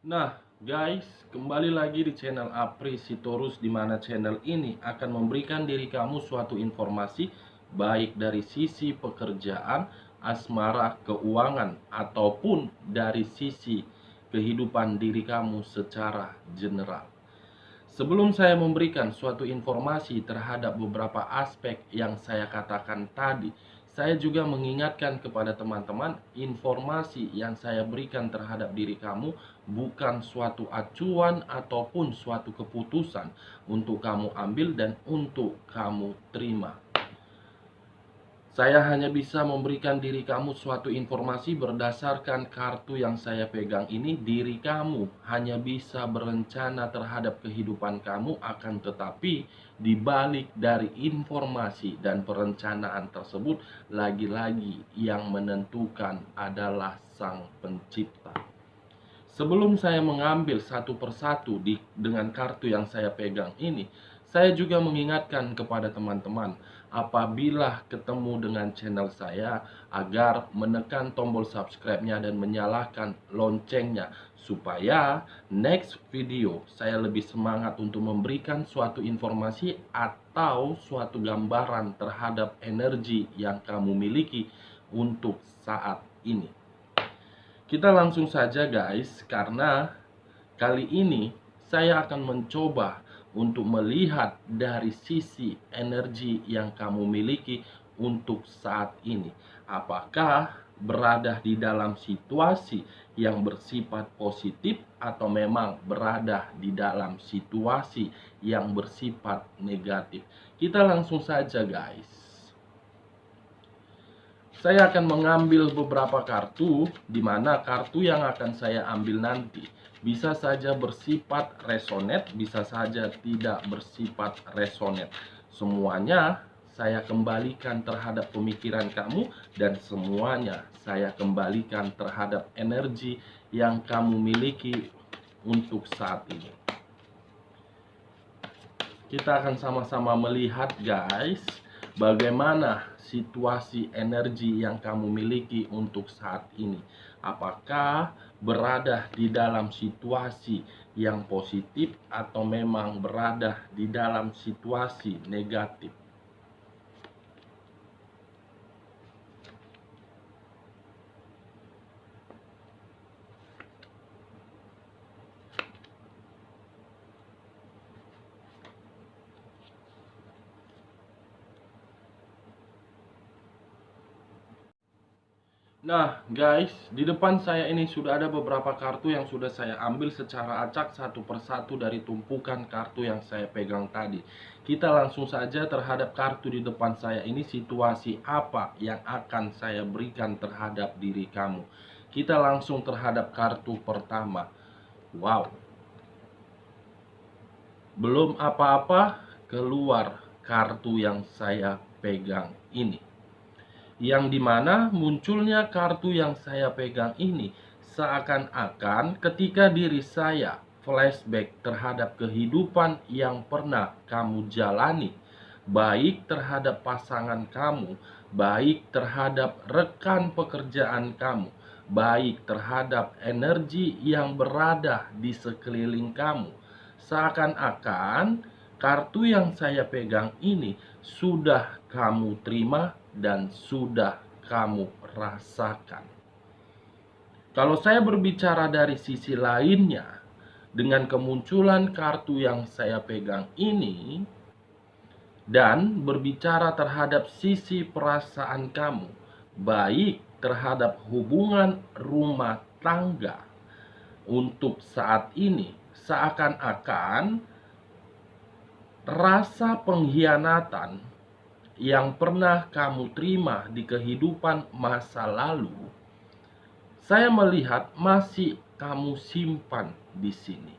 Nah, guys, kembali lagi di channel Apri Sitorus, di mana channel ini akan memberikan diri kamu suatu informasi baik dari sisi pekerjaan, asmara, keuangan, ataupun dari sisi kehidupan diri kamu secara general. Sebelum saya memberikan suatu informasi terhadap beberapa aspek yang saya katakan tadi, saya juga mengingatkan kepada teman-teman, informasi yang saya berikan terhadap diri kamu bukan suatu acuan ataupun suatu keputusan untuk kamu ambil dan untuk kamu terima. Saya hanya bisa memberikan diri kamu suatu informasi berdasarkan kartu yang saya pegang ini. Diri kamu hanya bisa berencana terhadap kehidupan kamu, akan tetapi di balik dari informasi dan perencanaan tersebut, lagi-lagi yang menentukan adalah Sang Pencipta. Sebelum saya mengambil satu persatu dengan kartu yang saya pegang ini, saya juga mengingatkan kepada teman-teman, apabila ketemu dengan channel saya, agar menekan tombol subscribe-nya dan menyalakan loncengnya, supaya next video saya lebih semangat untuk memberikan suatu informasi atau suatu gambaran terhadap energi yang kamu miliki untuk saat ini. Kita langsung saja guys, karena kali ini saya akan mencoba untuk melihat dari sisi energi yang kamu miliki untuk saat ini. Apakah berada di dalam situasi yang bersifat positif atau memang berada di dalam situasi yang bersifat negatif. Kita langsung saja guys. Saya akan mengambil beberapa kartu, di mana kartu yang akan saya ambil nanti bisa saja bersifat resonate, bisa saja tidak bersifat resonate. Semuanya saya kembalikan terhadap pemikiran kamu, dan semuanya saya kembalikan terhadap energi yang kamu miliki untuk saat ini. Kita akan sama-sama melihat guys, bagaimana situasi energi yang kamu miliki untuk saat ini. Apakah berada di dalam situasi yang positif atau memang berada di dalam situasi negatif. Nah guys, di depan saya ini sudah ada beberapa kartu yang sudah saya ambil secara acak satu persatu dari tumpukan kartu yang saya pegang tadi. Kita langsung saja terhadap kartu di depan saya ini, situasi apa yang akan saya berikan terhadap diri kamu. Kita langsung terhadap kartu pertama. Wow, belum apa-apa keluar kartu yang saya pegang ini, yang dimana munculnya kartu yang saya pegang ini seakan-akan ketika diri saya flashback terhadap kehidupan yang pernah kamu jalani, baik terhadap pasangan kamu, baik terhadap rekan pekerjaan kamu, baik terhadap energi yang berada di sekeliling kamu. Seakan-akan kartu yang saya pegang ini sudah kamu terima dan sudah kamu rasakan. Kalau saya berbicara dari sisi lainnya, dengan kemunculan kartu yang saya pegang ini dan berbicara terhadap sisi perasaan kamu, baik terhadap hubungan rumah tangga untuk saat ini, seakan-akan rasa pengkhianatan yang pernah kamu terima di kehidupan masa lalu, saya melihat masih kamu simpan di sini.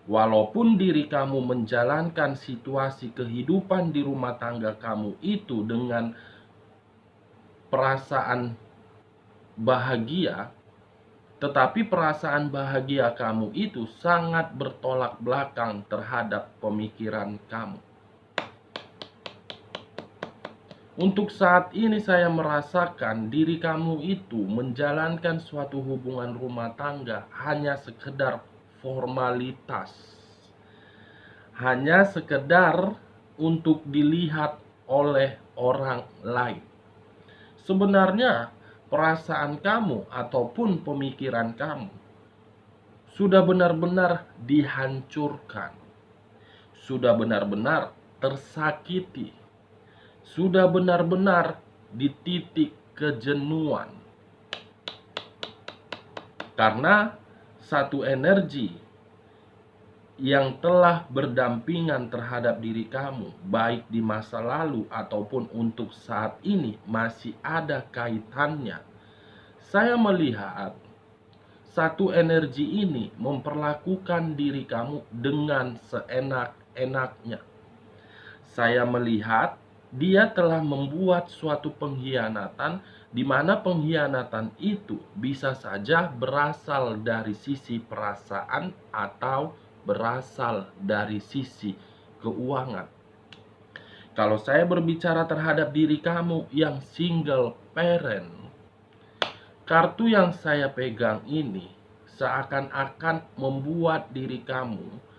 Walaupun diri kamu menjalankan situasi kehidupan di rumah tangga kamu itu dengan perasaan bahagia, tetapi perasaan bahagia kamu itu sangat bertolak belakang terhadap pemikiran kamu. Untuk saat ini saya merasakan diri kamu itu menjalankan suatu hubungan rumah tangga hanya sekedar formalitas. Hanya sekedar untuk dilihat oleh orang lain. Sebenarnya perasaan kamu ataupun pemikiran kamu sudah benar-benar dihancurkan. Sudah benar-benar tersakiti. Sudah benar-benar di titik kejenuhan. Karena satu energi yang telah berdampingan terhadap diri kamu, baik di masa lalu ataupun untuk saat ini, masih ada kaitannya. Saya melihat satu energi ini memperlakukan diri kamu dengan seenak-enaknya. Saya melihat dia telah membuat suatu pengkhianatan, di mana pengkhianatan itu bisa saja berasal dari sisi perasaan atau berasal dari sisi keuangan. Kalau saya berbicara terhadap diri kamu yang single parent, kartu yang saya pegang ini seakan-akan membuat diri kamu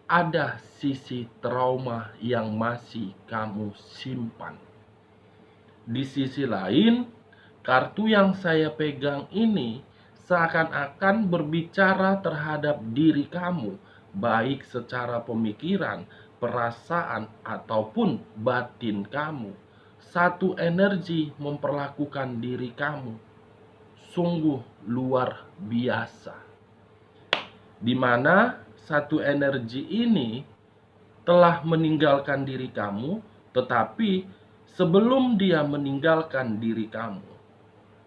ada sisi trauma yang masih kamu simpan. Di sisi lain, kartu yang saya pegang ini seakan-akan berbicara terhadap diri kamu, baik secara pemikiran, perasaan, ataupun batin kamu. Satu energi memperlakukan diri kamu sungguh luar biasa, di mana satu energi ini telah meninggalkan diri kamu, tetapi sebelum dia meninggalkan diri kamu,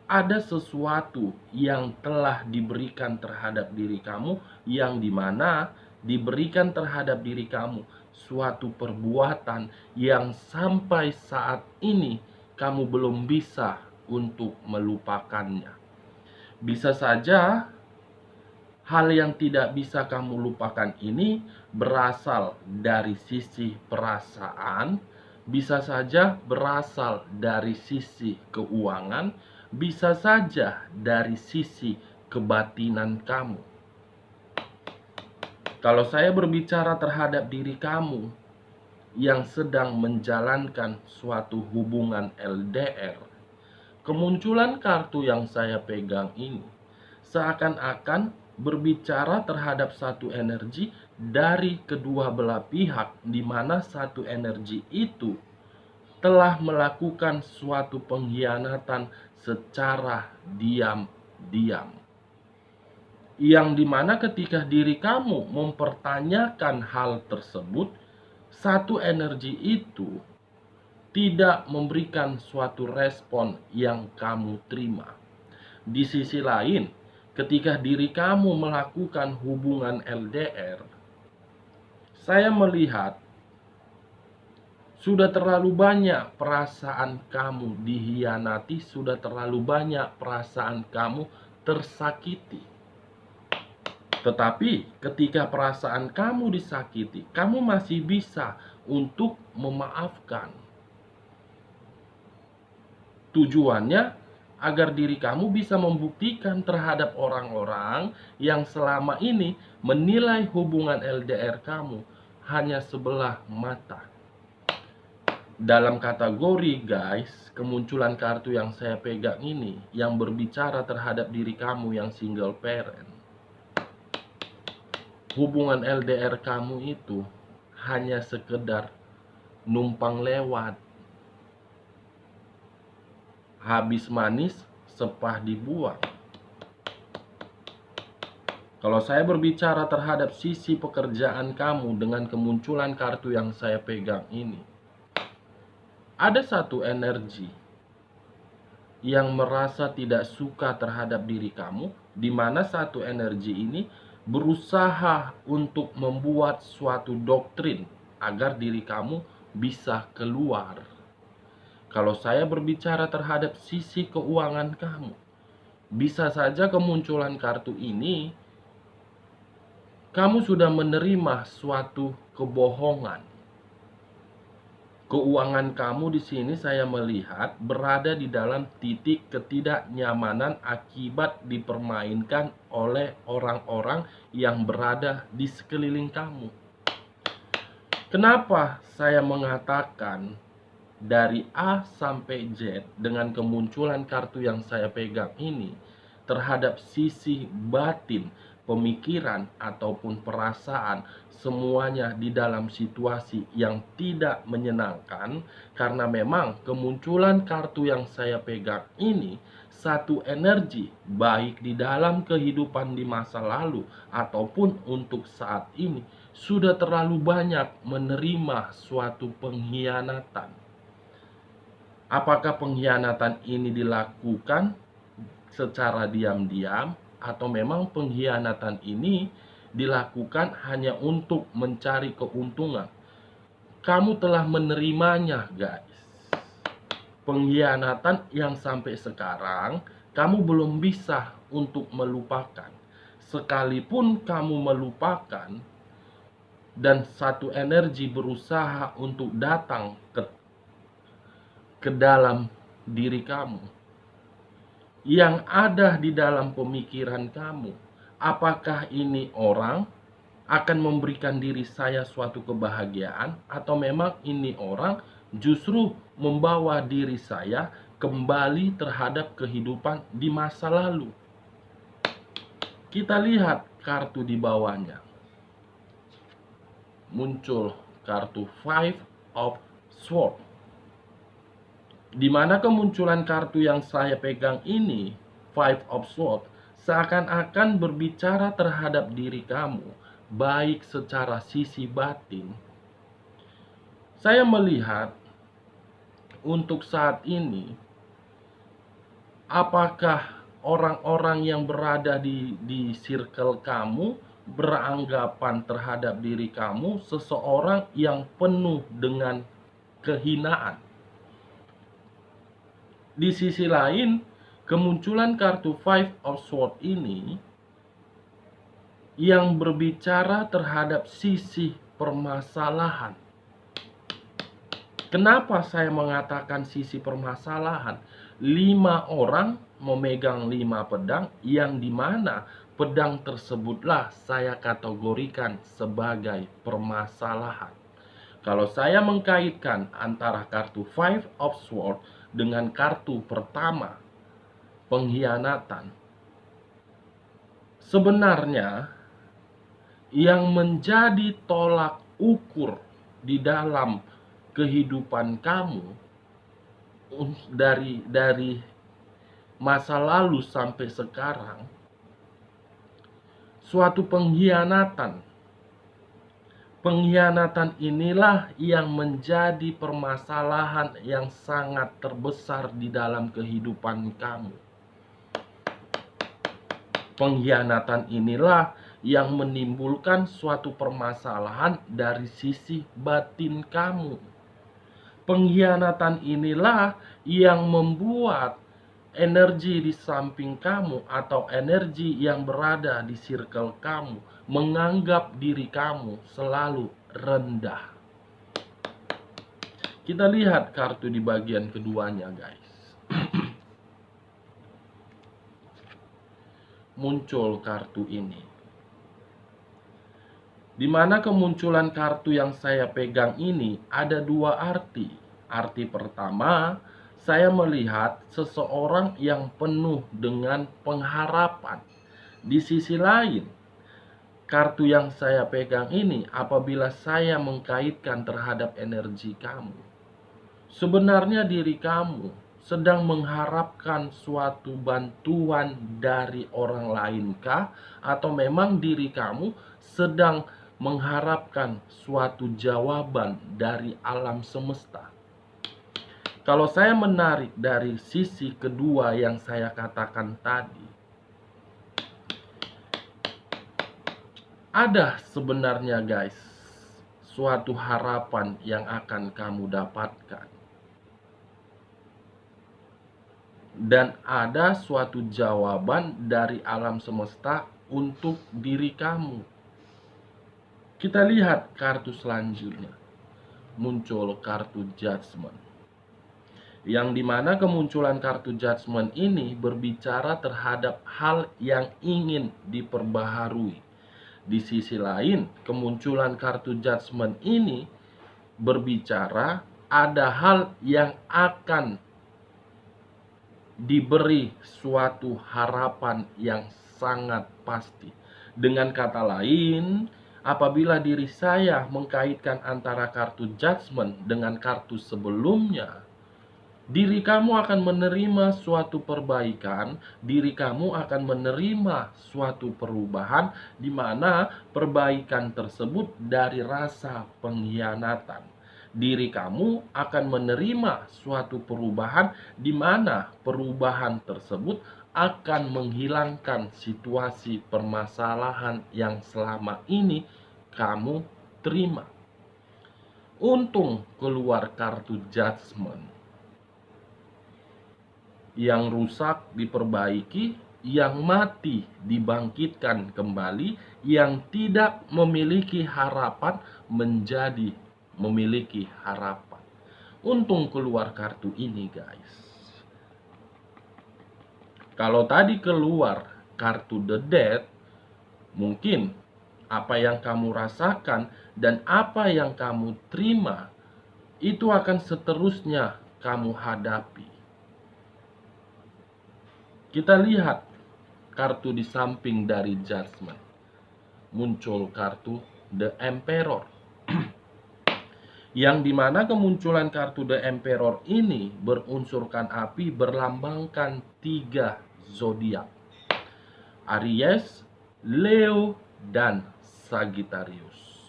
ada sesuatu yang telah diberikan terhadap diri kamu, yang dimana diberikan terhadap diri kamu suatu perbuatan yang sampai saat ini kamu belum bisa untuk melupakannya. Bisa saja hal yang tidak bisa kamu lupakan ini berasal dari sisi perasaan, bisa saja berasal dari sisi keuangan, bisa saja dari sisi kebatinan kamu. Kalau saya berbicara terhadap diri kamu yang sedang menjalankan suatu hubungan LDR, kemunculan kartu yang saya pegang ini seakan-akan berbicara terhadap satu energi dari kedua belah pihak, di mana satu energi itu telah melakukan suatu pengkhianatan secara diam-diam. Yang dimana ketika diri kamu mempertanyakan hal tersebut, satu energi itu tidak memberikan suatu respon yang kamu terima. Di sisi lain, ketika diri kamu melakukan hubungan LDR, saya melihat sudah terlalu banyak perasaan kamu dihianati, sudah terlalu banyak perasaan kamu tersakiti. Tetapi ketika perasaan kamu disakiti, kamu masih bisa untuk memaafkan. Tujuannya agar diri kamu bisa membuktikan terhadap orang-orang yang selama ini menilai hubungan LDR kamu hanya sebelah mata. Dalam kategori guys, kemunculan kartu yang saya pegang ini yang berbicara terhadap diri kamu yang single parent, hubungan LDR kamu itu hanya sekedar numpang lewat. Habis manis, sepah dibuang. Kalau saya berbicara terhadap sisi pekerjaan kamu dengan kemunculan kartu yang saya pegang ini, ada satu energi yang merasa tidak suka terhadap diri kamu, di mana satu energi ini berusaha untuk membuat suatu doktrin agar diri kamu bisa keluar. Kalau saya berbicara terhadap sisi keuangan kamu, bisa saja kemunculan kartu ini kamu sudah menerima suatu kebohongan. Keuangan kamu di sini saya melihat berada di dalam titik ketidaknyamanan akibat dipermainkan oleh orang-orang yang berada di sekeliling kamu. Kenapa saya mengatakan dari A sampai Z dengan kemunculan kartu yang saya pegang ini terhadap sisi batin, pemikiran ataupun perasaan, semuanya di dalam situasi yang tidak menyenangkan, karena memang kemunculan kartu yang saya pegang ini satu energi baik di dalam kehidupan di masa lalu ataupun untuk saat ini sudah terlalu banyak menerima suatu pengkhianatan. Apakah pengkhianatan ini dilakukan secara diam-diam atau memang pengkhianatan ini dilakukan hanya untuk mencari keuntungan? Kamu telah menerimanya, guys. Pengkhianatan yang sampai sekarang kamu belum bisa untuk melupakan. Sekalipun kamu melupakan dan satu energi berusaha untuk datang ke dalam diri kamu, yang ada di dalam pemikiran kamu, apakah ini orang akan memberikan diri saya suatu kebahagiaan, atau memang ini orang justru membawa diri saya kembali terhadap kehidupan di masa lalu. Kita lihat kartu di bawahnya. Muncul kartu Five of Swords. Di mana kemunculan kartu yang saya pegang ini, Five of Swords, seakan-akan berbicara terhadap diri kamu, baik secara sisi batin. Saya melihat untuk saat ini, apakah orang-orang yang berada di circle kamu beranggapan terhadap diri kamu seseorang yang penuh dengan kehinaan. Di sisi lain, kemunculan kartu Five of Swords ini yang berbicara terhadap sisi permasalahan. Kenapa saya mengatakan sisi permasalahan? 5 orang memegang 5 pedang, yang dimana pedang tersebutlah saya kategorikan sebagai permasalahan. Kalau saya mengkaitkan antara kartu Five of Swords dengan kartu pertama, pengkhianatan, sebenarnya yang menjadi tolak ukur di dalam kehidupan kamu dari masa lalu sampai sekarang, suatu pengkhianatan. Pengkhianatan inilah yang menjadi permasalahan yang sangat terbesar di dalam kehidupan kamu. Pengkhianatan inilah yang menimbulkan suatu permasalahan dari sisi batin kamu. Pengkhianatan inilah yang membuat energi di samping kamu atau energi yang berada di circle kamu menganggap diri kamu selalu rendah. Kita lihat kartu di bagian keduanya, guys. Muncul kartu ini. Di mana kemunculan kartu yang saya pegang ini ada 2 arti. Arti pertama, saya melihat seseorang yang penuh dengan pengharapan. Di sisi lain, kartu yang saya pegang ini, apabila saya mengkaitkan terhadap energi kamu, sebenarnya diri kamu sedang mengharapkan suatu bantuan dari orang lainkah, atau memang diri kamu sedang mengharapkan suatu jawaban dari alam semesta. Kalau saya menarik dari sisi kedua yang saya katakan tadi, ada sebenarnya, guys, suatu harapan yang akan kamu dapatkan. Dan ada suatu jawaban dari alam semesta untuk diri kamu. Kita lihat kartu selanjutnya. muncul kartu Judgment. Yang dimana kemunculan kartu Judgment ini berbicara terhadap hal yang ingin diperbaharui. Di sisi lain, kemunculan kartu Judgment ini berbicara ada hal yang akan diberi suatu harapan yang sangat pasti. Dengan kata lain, apabila diri saya mengkaitkan antara kartu Judgment dengan kartu sebelumnya, diri kamu akan menerima suatu perbaikan, diri kamu akan menerima suatu perubahan, di mana perbaikan tersebut dari rasa pengkhianatan. Diri kamu akan menerima suatu perubahan, di mana perubahan tersebut akan menghilangkan situasi permasalahan yang selama ini kamu terima. Untung keluar kartu Judgment. Yang rusak diperbaiki, yang mati dibangkitkan kembali, yang tidak memiliki harapan menjadi memiliki harapan. Untung keluar kartu ini, guys. Kalau tadi keluar kartu The Death, mungkin apa yang kamu rasakan dan apa yang kamu terima itu akan seterusnya kamu hadapi. Kita lihat kartu di samping dari Judgment. Muncul kartu The Emperor. Yang dimana kemunculan kartu The Emperor ini berunsurkan api, berlambangkan 3 zodiak: Aries, Leo, dan Sagittarius.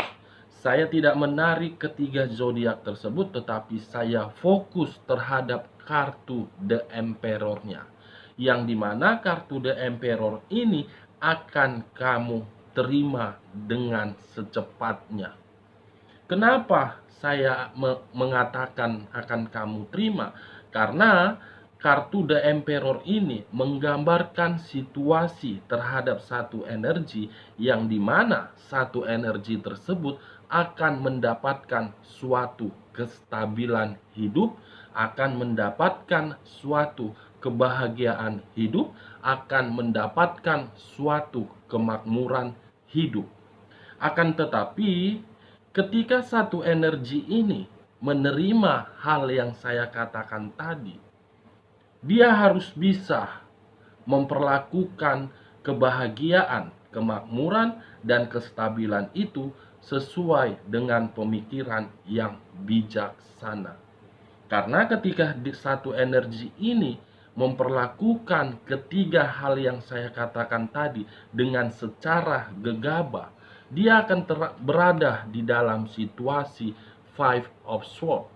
Saya tidak menarik ketiga zodiak tersebut, tetapi saya fokus terhadap kartu The Emperor-nya. Yang dimana kartu The Emperor ini akan kamu terima dengan secepatnya. Kenapa saya mengatakan akan kamu terima? Karena kartu The Emperor ini menggambarkan situasi terhadap satu energi, yang dimana satu energi tersebut akan mendapatkan suatu kestabilan hidup, akan mendapatkan suatu kebahagiaan hidup, akan mendapatkan suatu kemakmuran hidup. Akan tetapi, ketika satu energi ini menerima hal yang saya katakan tadi, dia harus bisa memperlakukan kebahagiaan, kemakmuran, dan kestabilan itu sesuai dengan pemikiran yang bijaksana. Karena ketika satu energi ini memperlakukan ketiga hal yang saya katakan tadi dengan secara gegabah, dia akan berada di dalam situasi Five of Swords,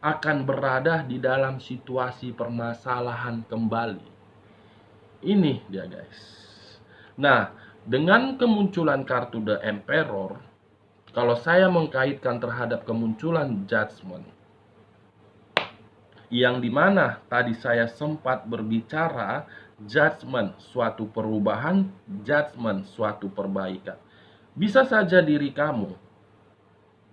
akan berada di dalam situasi permasalahan kembali. Ini dia, guys. Nah, dengan kemunculan kartu The Emperor, kalau saya mengkaitkan terhadap kemunculan Judgment, yang dimana tadi saya sempat berbicara, Judgment suatu perubahan, Judgment suatu perbaikan. Bisa saja diri kamu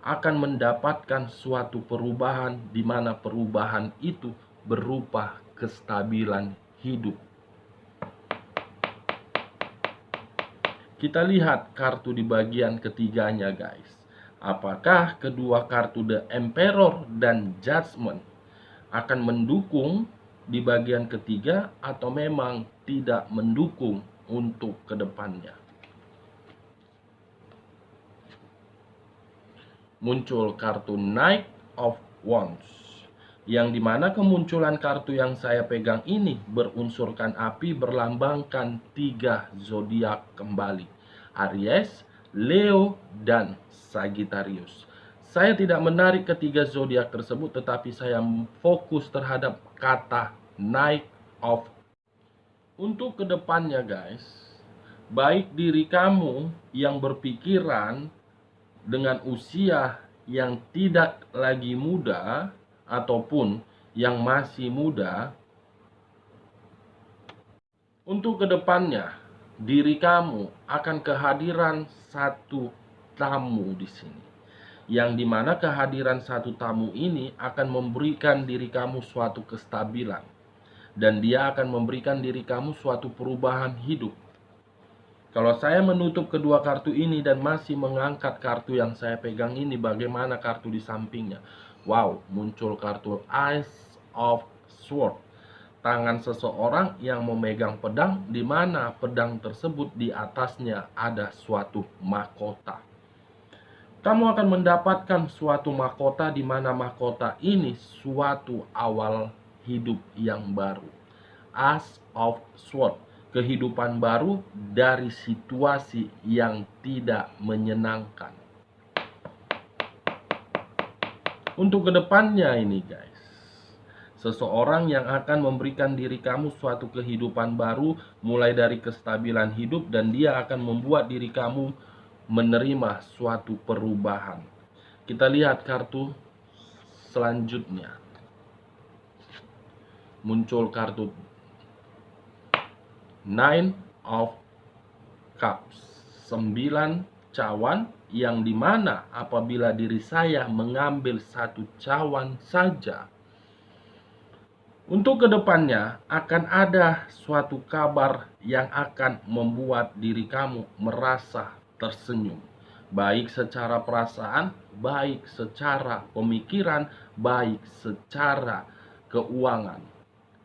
akan mendapatkan suatu perubahan, di mana perubahan itu berupa kestabilan hidup. Kita lihat kartu di bagian ketiganya, guys. Apakah kedua kartu The Emperor dan Judgment akan mendukung di bagian ketiga atau memang tidak mendukung untuk kedepannya? Muncul kartu Knight of Wands, yang dimana kemunculan kartu yang saya pegang ini berunsurkan api, berlambangkan 3 zodiak kembali: Aries, Leo, dan Sagittarius. Saya tidak menarik ketiga zodiak tersebut, tetapi saya fokus terhadap kata Knight of. Untuk kedepannya, guys, baik diri kamu yang berpikiran dengan usia yang tidak lagi muda ataupun yang masih muda, untuk kedepannya diri kamu akan kehadiran satu tamu di sini. yang dimana kehadiran satu tamu ini akan memberikan diri kamu suatu kestabilan, dan dia akan memberikan diri kamu suatu perubahan hidup. Kalau saya menutup kedua kartu ini dan masih mengangkat kartu yang saya pegang ini, bagaimana kartu di sampingnya? Wow, muncul kartu Ace of Swords. Tangan seseorang yang memegang pedang, di mana pedang tersebut di atasnya ada suatu mahkota. Kamu akan mendapatkan suatu mahkota, di mana mahkota ini suatu awal hidup yang baru. Ace of Swords, kehidupan baru dari situasi yang tidak menyenangkan. Untuk kedepannya ini guys, seseorang yang akan memberikan diri kamu suatu kehidupan baru, mulai dari kestabilan hidup, dan dia akan membuat diri kamu menerima suatu perubahan. Kita lihat kartu selanjutnya. Muncul kartu Nine of Cups, 9 cawan, yang dimana apabila diri saya mengambil satu cawan saja, untuk kedepannya akan ada suatu kabar yang akan membuat diri kamu merasa tersenyum, baik secara perasaan, baik secara pemikiran, baik secara keuangan.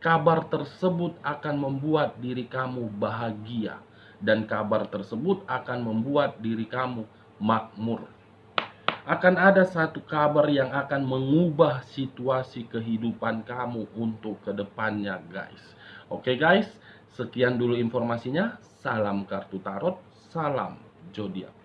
Kabar tersebut akan membuat diri kamu bahagia, dan kabar tersebut akan membuat diri kamu makmur. Akan ada satu kabar yang akan mengubah situasi kehidupan kamu untuk kedepannya guys. Oke guys, sekian dulu informasinya. Salam kartu tarot, salam zodiak.